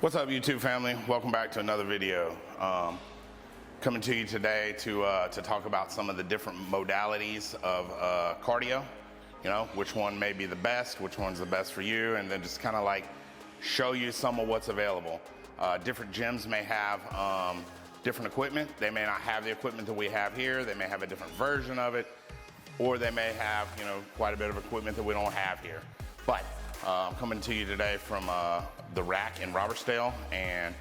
What's up, YouTube family? Welcome back to another video. Coming to you today to talk about some of the different modalities of cardio. You know, which one may be the best, which one's the best for you, and then just kind of like show you some of what's available. Different gyms may have different equipment. They may not have the equipment that we have here. They may have a different version of it, or they may have, you know, quite a bit of equipment that we don't have here. But I'm coming to you today from the Rack in Robertsdale, and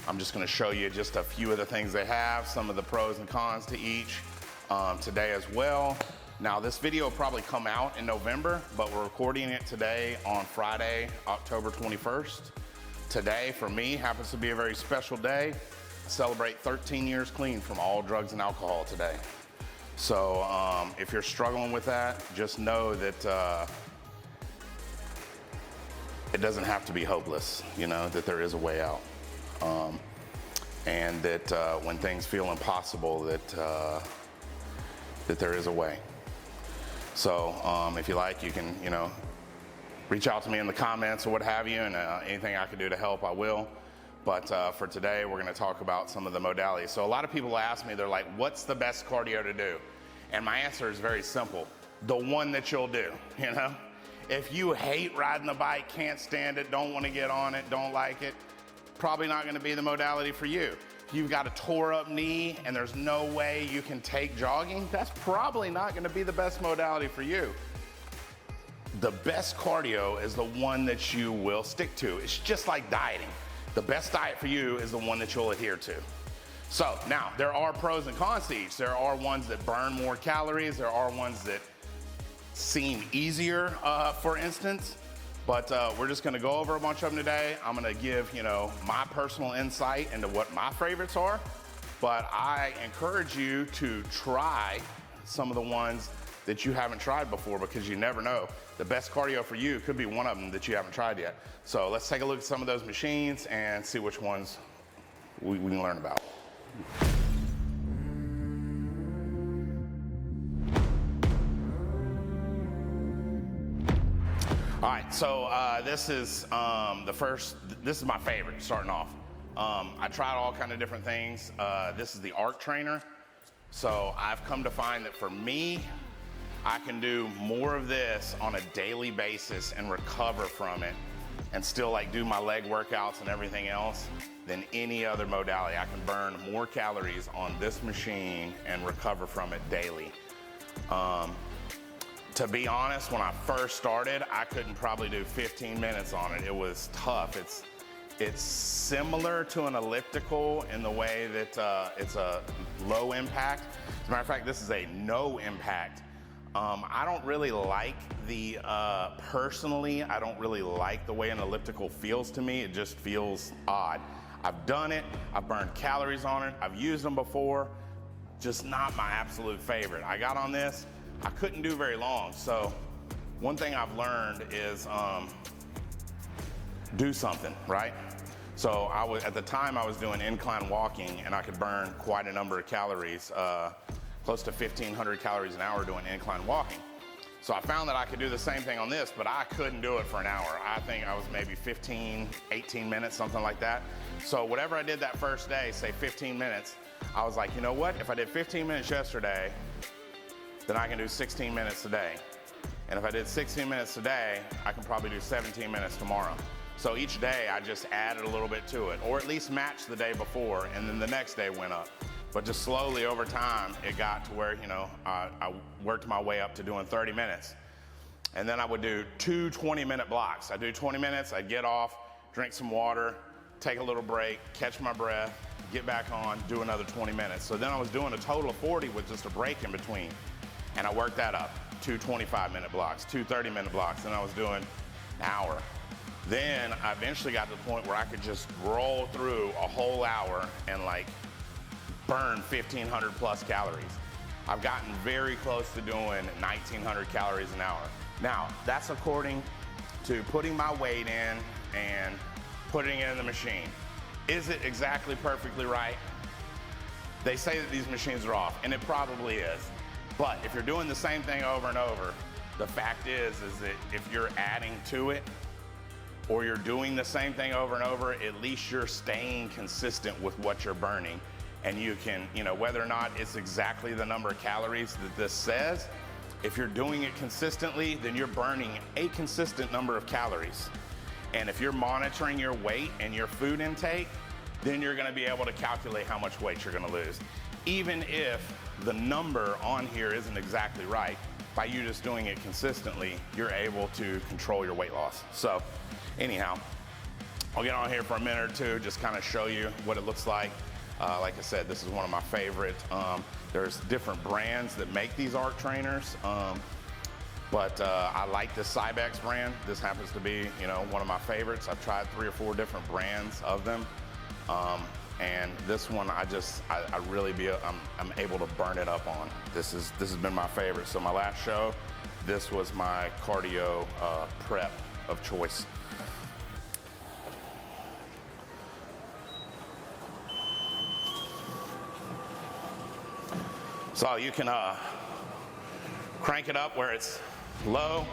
I'm just going to show you just a few of the things they have, some of the pros and cons to each today as well. Now this video will probably come out in November, but we're recording it today on Friday, October 21st. Today for me happens to be a very special day. I celebrate 13 years clean from all drugs and alcohol today. So if you're struggling with that, just know that it doesn't have to be hopeless, you know, that there is a way out. And that when things feel impossible, that there is a way. So if you like, you can, you know, reach out to me in the comments or what have you, and anything I can do to help, I will. But for today, we're gonna talk about some of the modalities. So a lot of people ask me, they're like, what's the best cardio to do? And my answer is very simple: the one that you'll do, you know? If you hate riding the bike, can't stand it, don't want to get on it, don't like it, probably not going to be the modality for you. If you've got a tore up knee and there's no way you can take jogging, that's probably not going to be the best modality for you. The best cardio is the one that you will stick to. It's just like dieting. The best diet for you is the one that you'll adhere to. So now there are pros and cons to each. There are ones that burn more calories. There are ones that seem easier, for instance, but we're just gonna go over a bunch of them today. I'm gonna give, you know, my personal insight into what my favorites are, but I encourage you to try some of the ones that you haven't tried before, because you never know. The best cardio for you could be one of them that you haven't tried yet. So let's take a look at some of those machines and see which ones we can learn about. All right, so this is this is my favorite, starting off. I tried all kind of different things. This is the Arc Trainer. So I've come to find that for me, I can do more of this on a daily basis and recover from it and still like do my leg workouts and everything else than any other modality. I can burn more calories on this machine and recover from it daily. To be honest, when I first started, I couldn't probably do 15 minutes on it. It was tough. It's similar to an elliptical in the way that it's a low impact. As a matter of fact, this is a no impact. I don't really like the, personally, I don't really like the way an elliptical feels to me. It just feels odd. I've done it, I've burned calories on it, I've used them before, just not my absolute favorite. I got on this, I couldn't do very long. So one thing I've learned is do something, right? So at the time I was doing incline walking, and I could burn quite a number of calories, close to 1,500 calories an hour doing incline walking. So I found that I could do the same thing on this, but I couldn't do it for an hour. I think I was maybe 15, 18 minutes, something like that. So whatever I did that first day, say 15 minutes, I was like, you know what? If I did 15 minutes yesterday, then I can do 16 minutes today. And if I did 16 minutes today, I can probably do 17 minutes tomorrow. So each day I just added a little bit to it, or at least matched the day before, and then the next day went up. But just slowly over time, it got to where, you know, I worked my way up to doing 30 minutes. And then I would do two 20-minute blocks. I'd do 20 minutes, I'd get off, drink some water, take a little break, catch my breath, get back on, do another 20 minutes. So then I was doing a total of 40 with just a break in between. And I worked that up, two 25-minute blocks, two 30-minute blocks, and I was doing an hour. Then I eventually got to the point where I could just roll through a whole hour and like burn 1,500 plus calories. I've gotten very close to doing 1,900 calories an hour. Now, that's according to putting my weight in and putting it in the machine. Is it exactly perfectly right? They say that these machines are off, and it probably is. But if you're doing the same thing over and over, the fact is that if you're adding to it, or you're doing the same thing over and over, at least you're staying consistent with what you're burning. And you can, whether or not it's exactly the number of calories that this says, if you're doing it consistently, then you're burning a consistent number of calories. And if you're monitoring your weight and your food intake, then you're gonna be able to calculate how much weight you're gonna lose. Even if the number on here isn't exactly right, by you just doing it consistently, you're able to control your weight loss. So anyhow, I'll get on here for a minute or two, just kind of show you what it looks like. Like I said, this is one of my favorite. There's different brands that make these arc trainers, but I like this Cybex brand. This happens to be, one of my favorites. I've tried 3 or 4 different brands of them, and this one I'm able to burn it up on. This has been my favorite. So my last show, this was my cardio prep of choice. So you can crank it up where it's low,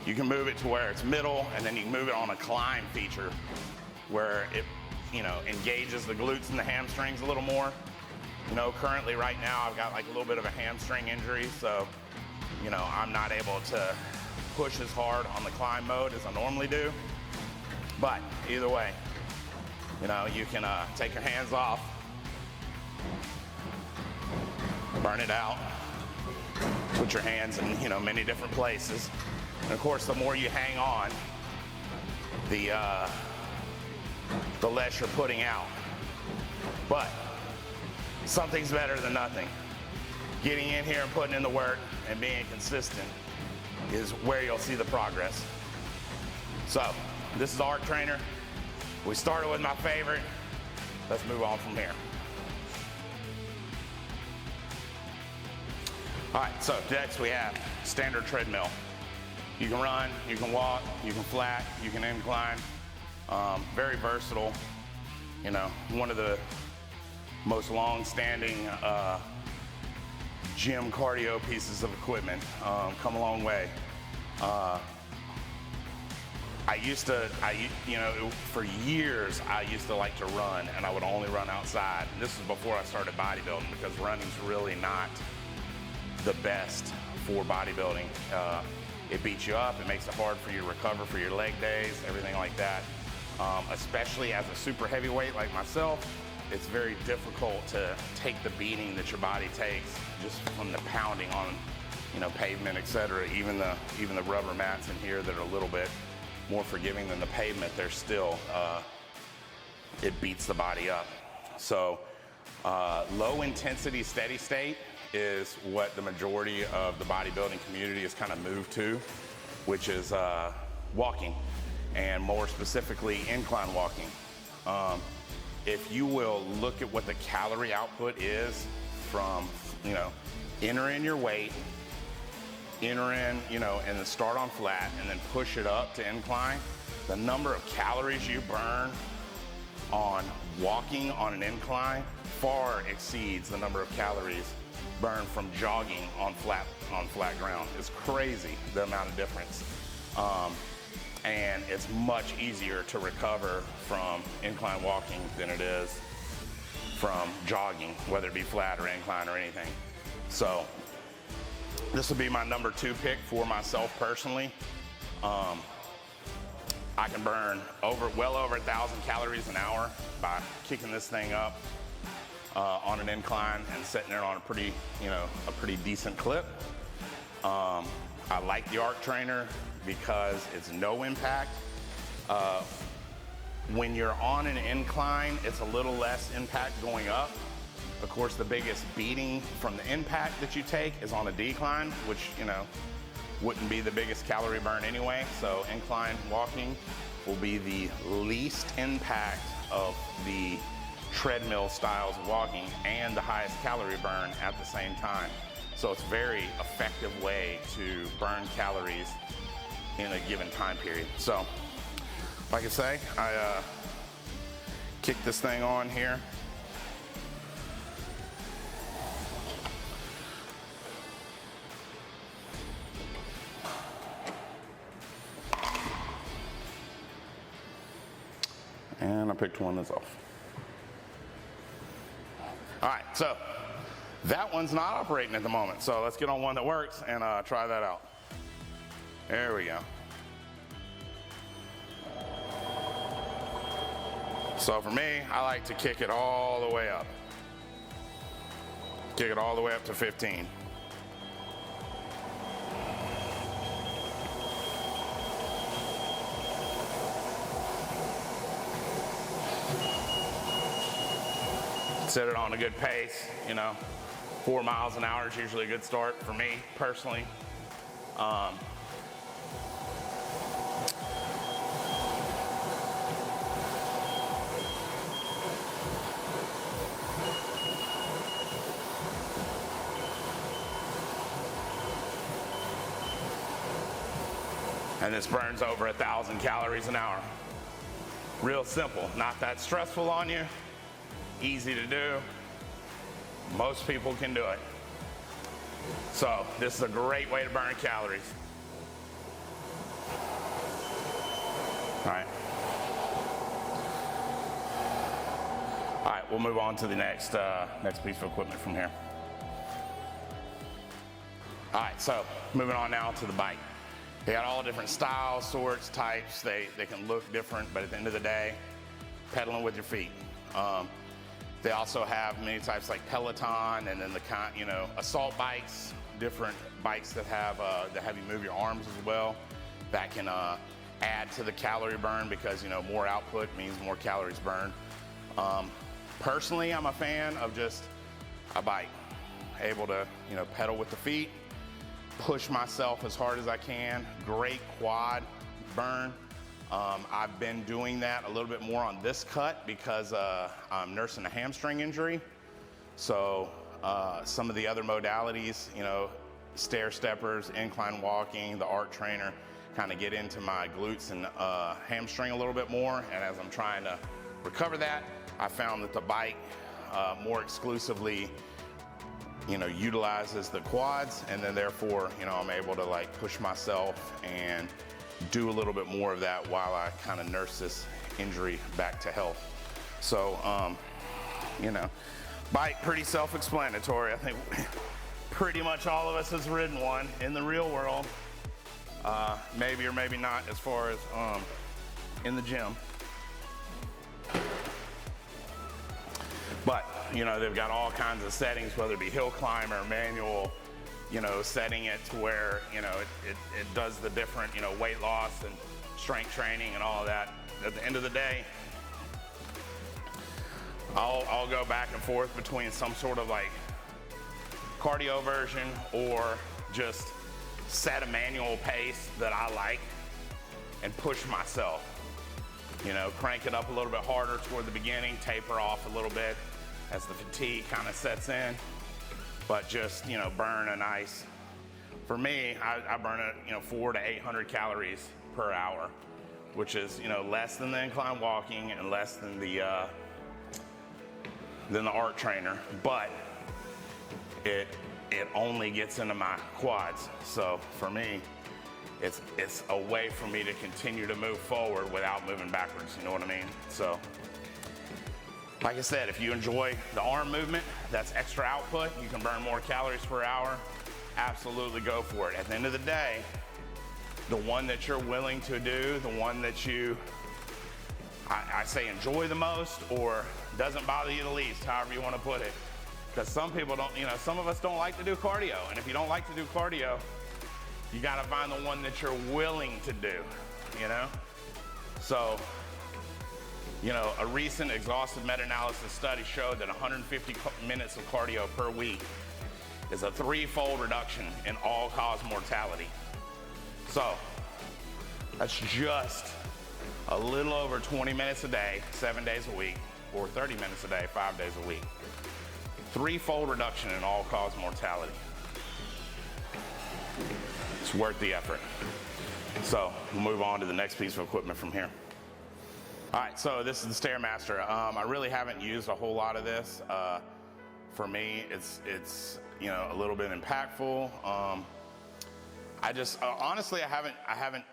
you can move it to where it's middle, and then you can move it on a climb feature where it engages the glutes and the hamstrings a little more. Currently right now I've got like a little bit of a hamstring injury, so I'm not able to push as hard on the climb mode as I normally do. But either way, you can take your hands off, burn it out, put your hands in many different places, and of course the more you hang on, the less you're putting out. But something's better than nothing. Getting in here and putting in the work and being consistent is where you'll see the progress. So this is Arc Trainer. We started with my favorite. Let's move on from here. All right, so next we have standard treadmill. You can run, you can walk, you can flat, you can incline. Very versatile. One of the most long-standing gym cardio pieces of equipment. Come a long way. For years I used to like to run, and I would only run outside. And this was before I started bodybuilding, because running's really not the best for bodybuilding. It beats you up, it makes it hard for you to recover for your leg days, everything like that. Especially as a super heavyweight like myself, it's very difficult to take the beating that your body takes just from the pounding on, pavement, etc. Even the rubber mats in here that are a little bit more forgiving than the pavement, they're still, it beats the body up. So low intensity steady state is what the majority of the bodybuilding community has kind of moved to, which is walking, and more specifically incline walking. If you will look at what the calorie output is from, enter in your weight, enter in, and then start on flat, and then push it up to incline, the number of calories you burn on walking on an incline far exceeds the number of calories burned from jogging on flat ground. It's crazy the amount of difference. And it's much easier to recover from incline walking than it is from jogging, whether it be flat or incline or anything. So this will be my number 2 pick for myself personally. I can burn well over 1,000 calories an hour by kicking this thing up on an incline and setting it on a pretty decent clip. I like the Arc Trainer because it's no impact. When you're on an incline, it's a little less impact going up. Of course, the biggest beating from the impact that you take is on a decline, which wouldn't be the biggest calorie burn anyway. So incline walking will be the least impact of the treadmill styles of walking and the highest calorie burn at the same time. So it's a very effective way to burn calories in a given time period. So, like I say, I kick this thing on here. And I picked one that's off. All right, so that one's not operating at the moment. So let's get on one that works and try that out. There we go. So for me, I like to kick it all the way up. Kick it all the way up to 15. Set it on a good pace, you know. 4 miles an hour is usually a good start for me personally. And this burns over 1,000 calories an hour. Real simple, not that stressful on you, easy to do. Most people can do it. So this is a great way to burn calories. All right. All right, we'll move on to the next piece of equipment from here. All right, so moving on now to the bike. They got all different styles, sorts, types. They can look different, but at the end of the day, pedaling with your feet. They also have many types like Peloton, and then the assault bikes, different bikes that have you move your arms as well. That can add to the calorie burn because more output means more calories burned. Personally, I'm a fan of just a bike, able to pedal with the feet, push myself as hard as I can. Great quad burn. I've been doing that a little bit more on this cut because I'm nursing a hamstring injury. So some of the other modalities, stair steppers, incline walking, the arc trainer, kind of get into my glutes and hamstring a little bit more. And as I'm trying to recover that, I found that the bike more exclusively utilizes the quads, and then therefore, I'm able to like push myself and do a little bit more of that while I kind of nurse this injury back to health. So, bike, pretty self-explanatory. I think pretty much all of us has ridden one in the real world. Maybe or maybe not as far as in the gym. But, they've got all kinds of settings, whether it be hill climb or manual, setting it to where, it does the different, weight loss and strength training and all of that. At the end of the day, I'll go back and forth between some sort of like cardio version or just set a manual pace that I like and push myself. Crank it up a little bit harder toward the beginning, taper off a little bit as the fatigue kind of sets in, but just, burn a nice, for me, I burn 400 to 800 calories per hour, which is, less than the incline walking and less than the arc trainer, but it only gets into my quads. So for me, it's a way for me to continue to move forward without moving backwards, you know what I mean? So, like I said, if you enjoy the arm movement, that's extra output, you can burn more calories per hour, absolutely go for it. At the end of the day, the one that you're willing to do, the one that I say enjoy the most or doesn't bother you the least, however you want to put it. Because some people don't, some of us don't like to do cardio. And if you don't like to do cardio, you got to find the one that you're willing to do, So, a recent exhaustive meta-analysis study showed that 150 minutes of cardio per week is a 3-fold reduction in all-cause mortality. So, that's just a little over 20 minutes a day, 7 days a week, or 30 minutes a day, 5 days a week. 3-fold reduction in all-cause mortality. It's worth the effort. So we'll move on to the next piece of equipment from here. All right, so this is the StairMaster. I really haven't used a whole lot of this. For me, it's a little bit impactful. I just honestly I haven't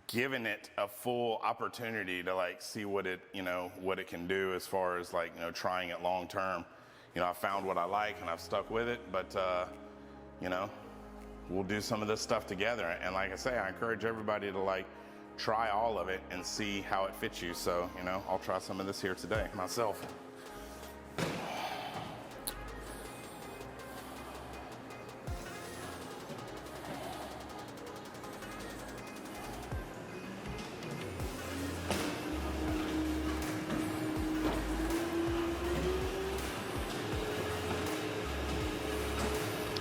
given it a full opportunity to like see what it, what it can do as far as like, trying it long term. I found what I like and I've stuck with it, but we'll do some of this stuff together. And like I say, I encourage everybody to like try all of it and see how it fits you. So, I'll try some of this here today myself.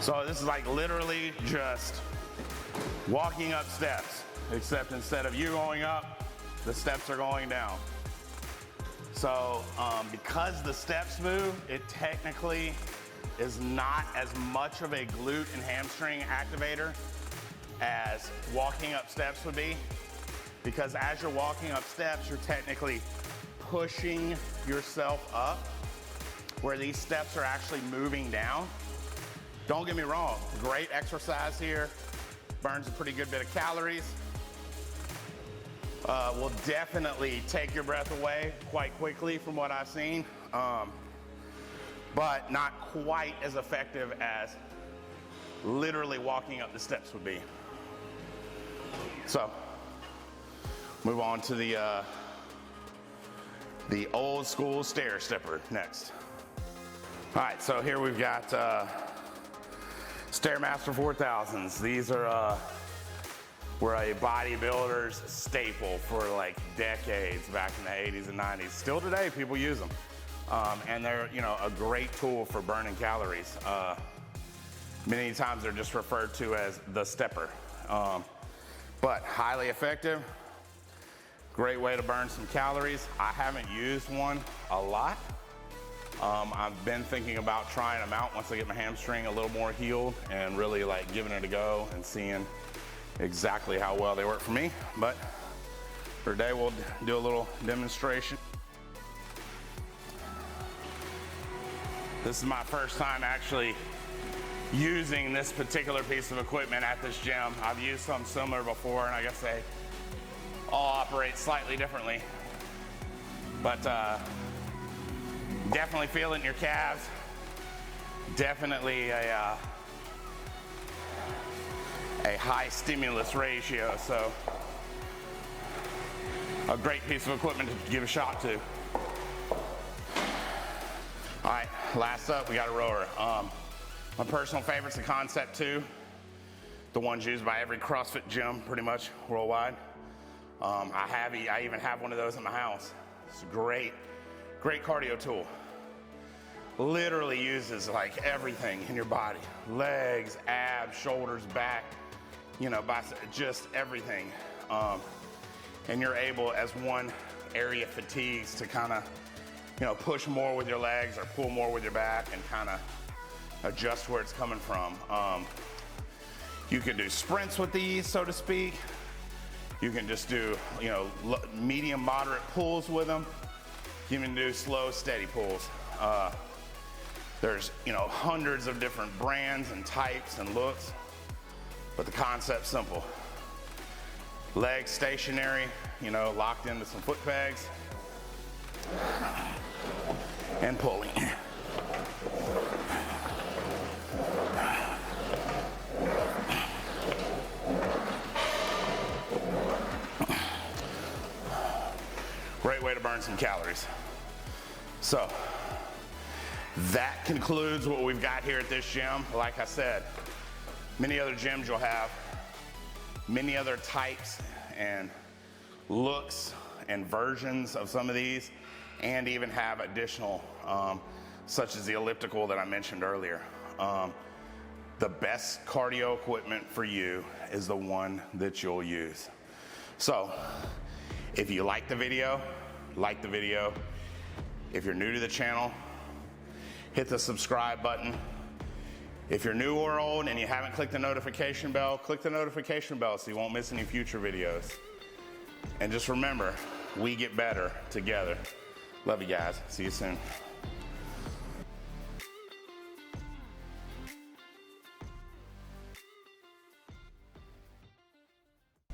So this is like literally just walking up steps, except instead of you going up, the steps are going down. So because the steps move, it technically is not as much of a glute and hamstring activator as walking up steps would be. Because as you're walking up steps, you're technically pushing yourself up, where these steps are actually moving down. Don't get me wrong, great exercise here, burns a pretty good bit of calories. Will definitely take your breath away quite quickly from what I've seen, but not quite as effective as literally walking up the steps would be. So, move on to the old school stair stepper next. All right, so here we've got StairMaster 4000s. These are were a bodybuilder's staple for like decades back in the 80s and 90s. Still today, people use them. And they're, a great tool for burning calories. Many times they're just referred to as the stepper. But highly effective, great way to burn some calories. I haven't used one a lot. I've been thinking about trying them out once I get my hamstring a little more healed and really like giving it a go and seeing exactly how well they work for me. But for today, we'll do a little demonstration. This is my first time actually using this particular piece of equipment at this gym. I've used some similar before, and I guess they all operate slightly differently. But definitely feel it in your calves. Definitely a high stimulus ratio, so a great piece of equipment to give a shot to. All right, last up, we got a rower. My personal favorite's the Concept 2, the ones used by every CrossFit gym pretty much worldwide. I even have one of those in my house. It's a great cardio tool. Literally uses like everything in your body. Legs, abs, shoulders, back, biceps, just everything. And you're able, as one area fatigues, to kind of, push more with your legs or pull more with your back and kind of adjust where it's coming from. You can do sprints with these, so to speak. You can just do, medium, moderate pulls with them. You can do slow, steady pulls. There's, hundreds of different brands and types and looks, but the concept's simple. Legs stationary, locked into some foot pegs, and pulling. Great way to burn some calories. So, that concludes what we've got here at this gym. Like I said, many other gyms you'll have many other types and looks and versions of some of these, and even have additional, such as the elliptical that I mentioned earlier. The best cardio equipment for you is the one that you'll use. So, if you like the video, like the video. If you're new to the channel, hit the subscribe button. If you're new or old and you haven't clicked the notification bell, click the notification bell so you won't miss any future videos. And just remember, we get better together. Love you guys. See you soon.